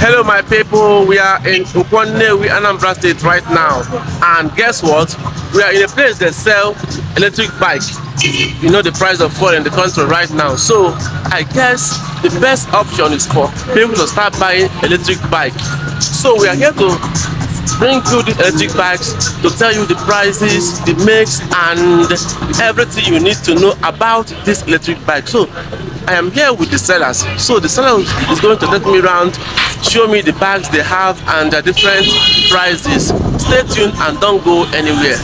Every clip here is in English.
Hello my people, we are in Nkwo Nnewi, Anambra State right now, and guess what? We are in a place that sell electric bike. You know the price of fuel in the country right now, so I guess the best option is for people to start buying electric bike. So we are here to bring you the electric bikes to tell you the prices, the makes, and everything you need to know about this electric bike. So I am here with the sellers. So the seller is going to take me around, show me the bags they have and the different prices. Stay tuned and don't go anywhere.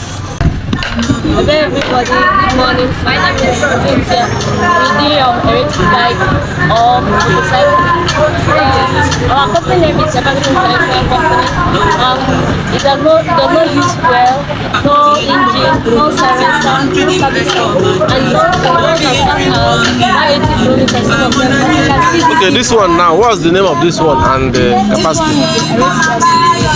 Hello everybody, good morning. My name is Cynthia. We do electric bike or motorcycle. Our company name is Electric Company. It does not use fuel, no engine, no silencer, no servicing, and no as fast as 80 kilometers from them. Okay, this one now, what's the name of this one and the capacity?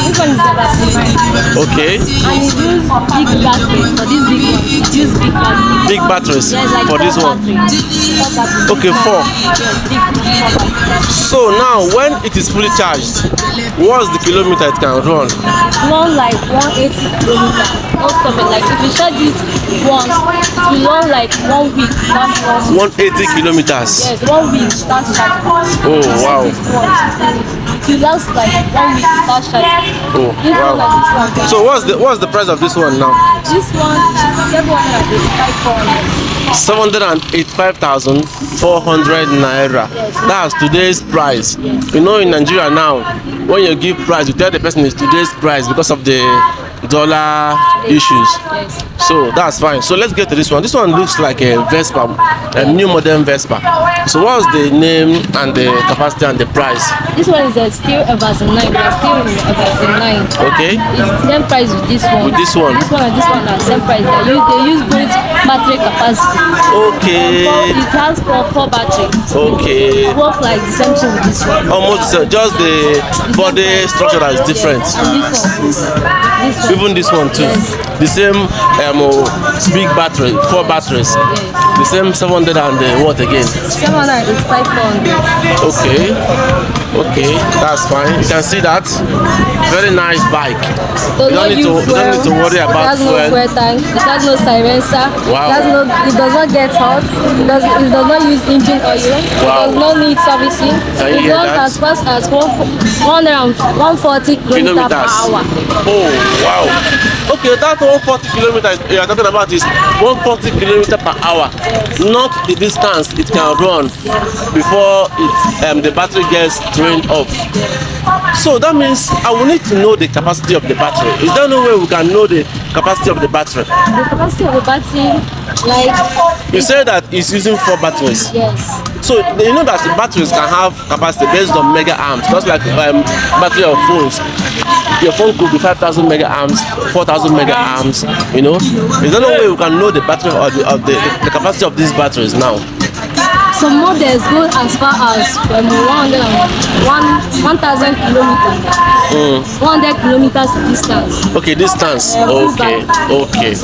This one is about 9. Okay. And it uses big batteries for this big one. It uses big batteries. Big batteries like for this one. Batteries. Okay, 4. Yes, big 4 batteries. So now when it is fully charged, what's the kilometer it can run? Run like 180 kilometers. Don't stop it. Like if you charge it once, it will run like 1 week. That's 180 kilometers. Yes, 1 week. That's charging. Oh wow. It will last like 1 week. That's charging. Oh wow. Like So what's the price of this one now? This one is 785,400. 785,400 naira. That's today's price. You know, in Nigeria now, when you give price, you tell the person it's today's price because of the dollar issues. So that's fine. So let's get to this one. This one looks like a Vespa, a new modern Vespa. So what's the name and the capacity and the price? This one is still a version 9. We are still in a version 9. Okay. It's same price with this one. With this one. This one and this one are same price. They use both battery capacity. Okay. It has 4 batteries. Okay. It works like the same thing with this one. Almost just the body structure that is different. And this one. Even this one too. Yes. The same big battery, 4 batteries. Yes. The same 700 and what again? 785,400. Okay. Okay, that's fine. You can see that. Very nice bike. You don't need to worry about fuel. It has no fuel tank. It has no silencer. Wow. It does not get hot. It does not use engine oil. Wow. It does not need servicing. Can you It hear runs that? as fast as 140 kilometers per hour. Oh wow. Okay, that 140 kilometers you are talking about is 140 kilometers per hour, not the distance it can run before the battery gets drained off. So that means I will need to know the capacity of the battery. Is there no way we can know the capacity of the battery? The capacity of the battery, like you say that it's using 4 batteries. yes. So you know that the batteries can have capacity based on mega amps, just like battery of phones. Your phone could be 5,000 mega amps, 4,000 mega amps. You know, is there no way we can know the battery or the capacity of these batteries now? Some models go as far as 1,000 kilometers. 100 kilometers distance. Okay, distance. Okay. Okay,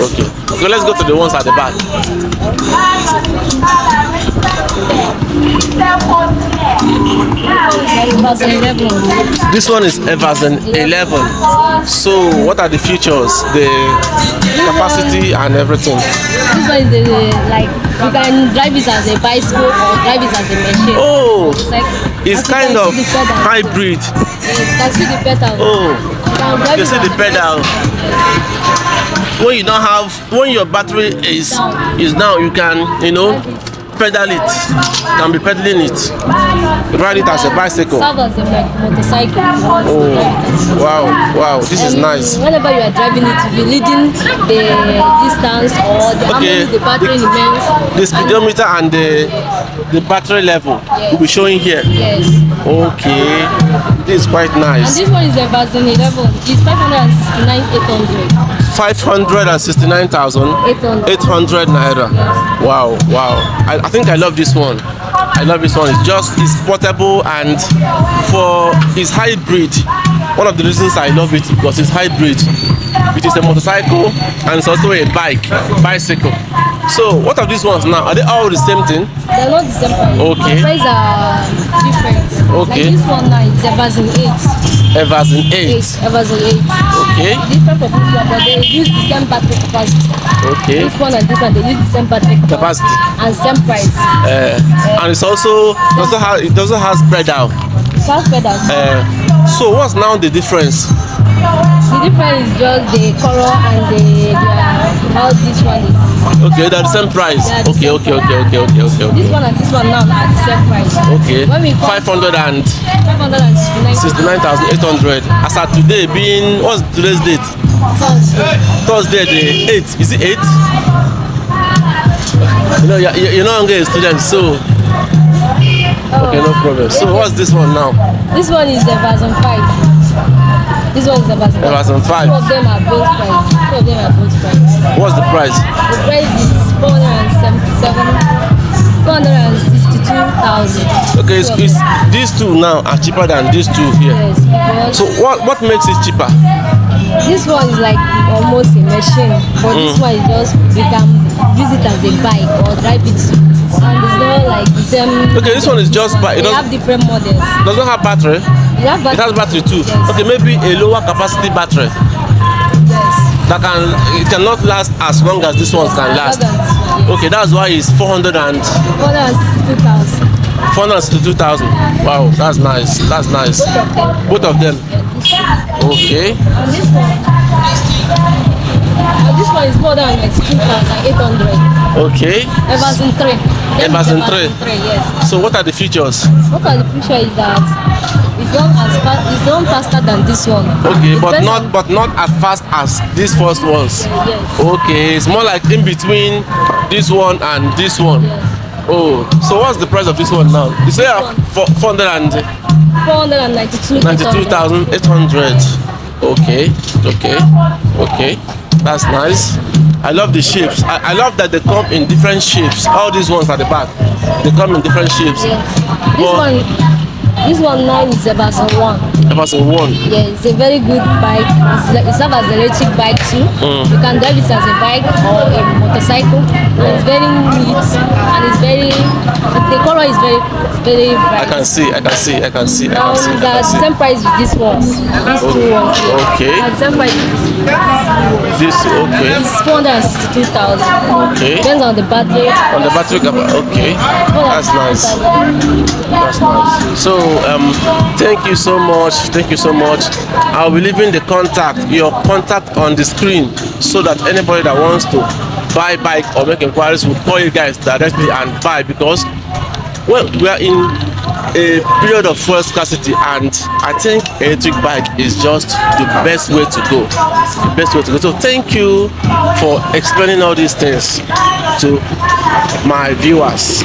let's go to the ones at the back. This one is a version 11. So what are the features, the capacity and everything? This one is like you can drive it as a bicycle or drive it as a machine. Oh, it's kind of hybrid. Yes, you can see the pedal. Oh, you can see the pedal. When your battery is down, you can, pedal it. You can be pedaling it. Ride it as a bicycle. Serve as a motorcycle. Oh, wow, this is nice. Whenever you are driving it, you'll be leading the distance or how many the battery remains. The speedometer and the battery level will be showing here. Yes. Okay, this is quite nice. And this one is a version 11. It's 569,800. 569,800 naira. Yes. Wow. I think I love this one. It's portable and it's hybrid. One of the reasons I love it because it's hybrid. It is a motorcycle and it's also a bicycle. So what are these ones now? Are they all the same thing? They're not the same price. Okay. The prices are different. Okay. Like this one now is a version 8. A version 8. A version 8. Okay. Different from this one, but they use the same battery capacity. Okay. This one and this one, they use the same battery Capacity. and same price. And it's also it also has pedal. Fast pedals. So what's now the difference? The difference is just the color and how this one is. Okay, they're the same price. They are the Okay, same okay, price. okay, okay, okay, okay, This okay. one and this one now are the same price. Okay. When we come 500 and 569 69,800. As at today being, what's today's date? Thursday the 8th. Is it 8? You know, you're no longer a student, so okay, no problem. So what's this one now? This one is the version 5. This one is the version 5. Version 5. Two of them are both price. Two of them are both price. What's the price? The price is 462,000. Okay, it's these two now are cheaper than these two here. Yes, because So what makes it cheaper? this one is like almost a machine, but this one is just you can use it as a bike or drive it, and it's not like the same. Okay, this one is just They have different models. does not have battery. You have It has battery too. Yes. Okay, maybe a lower capacity battery Yes. that it cannot last as long as this one can last. Other than this one, yes. Okay, that's why it's 462,000. 462,000. Wow, that's nice. That's nice. Both of them. Okay. And this one is more than 92,800. Okay. Version 3. Version 3. Yes. So what are the features? What are the feature is that it's not faster than this one. Okay, It but depends not as fast as these first ones. Yes. Okay, it's more like in between this one and this one. Yes. Oh, so what's the price of this one now? You say 492,800. Okay, okay, okay. That's nice. I love the shapes. I love that they come in different shapes. All these ones at the back, they come in different shapes. Yes. But This one now is a version 1. version 1. Yeah, it's a very good bike. It's serves as an electric bike too. You can drive it as a bike or a motorcycle. And it's very neat and it's the color is very bright. I can see. Now the same price with these ones. These two ones. Here. Okay. And the same price with This okay. it's 462,000. Okay. Depends on the battery. On the battery capacity. Okay. That's nice. That's nice. So thank you so much. Thank you so much. I'll be leaving your contact on the screen so that anybody that wants to buy bike or make inquiries will call you guys directly and buy, because well, we are in a period of fuel scarcity, and I think electric bike is just the best way to go. The best way to go. So thank you for explaining all these things to my viewers.